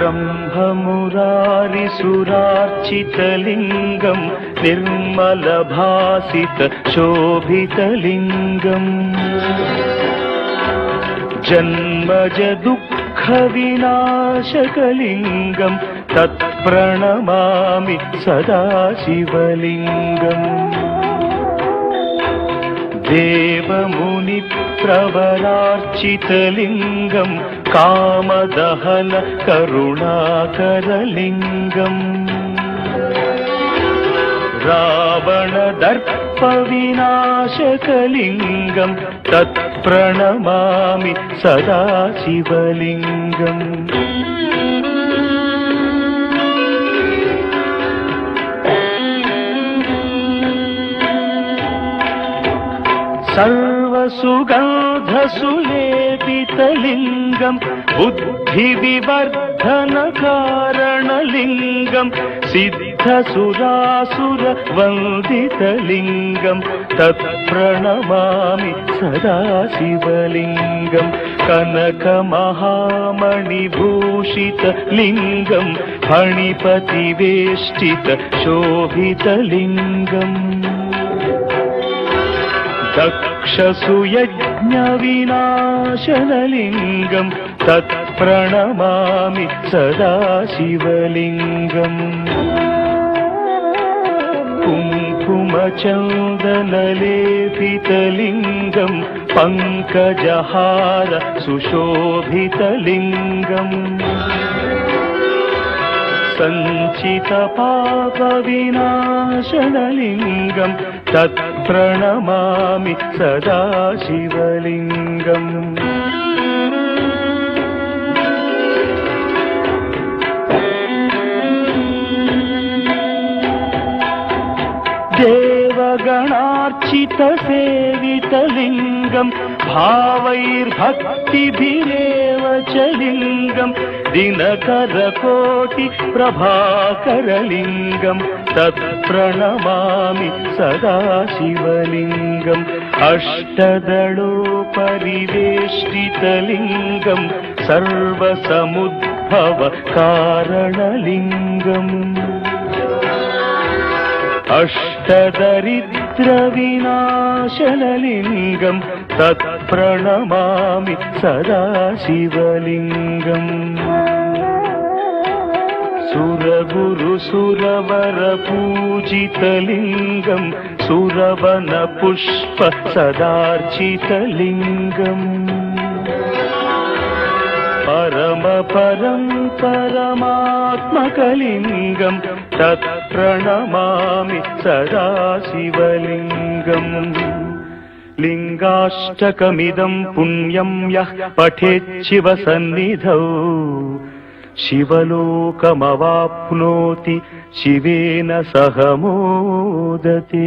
ब्रह्ममुरारिसुरार्चितलिङ्गं निर्मलभासितशोभितलिङ्गम् जन्मज दुःखविनाशकलिङ्गं तत्प्रणमामि सदा शिवलिङ्गम् देवमुनिप्रवरार्चितलिङ्गं कामदहन करुणाकरलिङ्गम् रावणदर्पविनाशकलिङ्गं तत्प्रणमामि सदा शिवलिङ्गम् सर्वसुगन्धसुलेपितलिङ्गं बुद्धिविवर्धनकारणलिङ्गं सिद्धसुरासुरवन्दितलिङ्गं तत्प्रणमामि सदा शिवलिङ्गं कनकमहामणिभूषितलिङ्गं फणिपतिवेष्टितशोभितलिङ्गम् दक्षसुयज्ञविनाशनलिङ्गं तत्प्रणमामि सदा शिवलिङ्गम् कुङ्कुमचन्दनलेपितलिङ्गं पङ्कजहार सुशोभितलिङ्गम् सञ्चितपापविनाशनलिङ्गं तत्प्रणमामि सदा शिवलिङ्गम् देवगणार्चितसेवितलिङ्गं भावैर्भक्तिभिरेव च लिङ्गं दिनकरकोटिप्रभाकरलिङ्गं तत्प्रणमामि सदा शिवलिङ्गम् अष्टदलोपरिवेष्टितलिङ्गं सर्वसमुद्भवकारणलिङ्गम् अष्टदरिद्रविनाशनलिङ्गं तत्प्रणमामि सदा शिवलिङ्गम् सुरगुरुसुरवरपूजितलिङ्गं सुरवनपुष्प सदार्चितलिङ्गम् परमात्मकलिङ्गं तत्प्रणमामि सदा शिवलिङ्गम् लिङ्गाष्टकमिदं पुण्यं यः पठेत् शिवसन्निधौ शिवलोकमवाप्नोति शिवेन सह मोदते।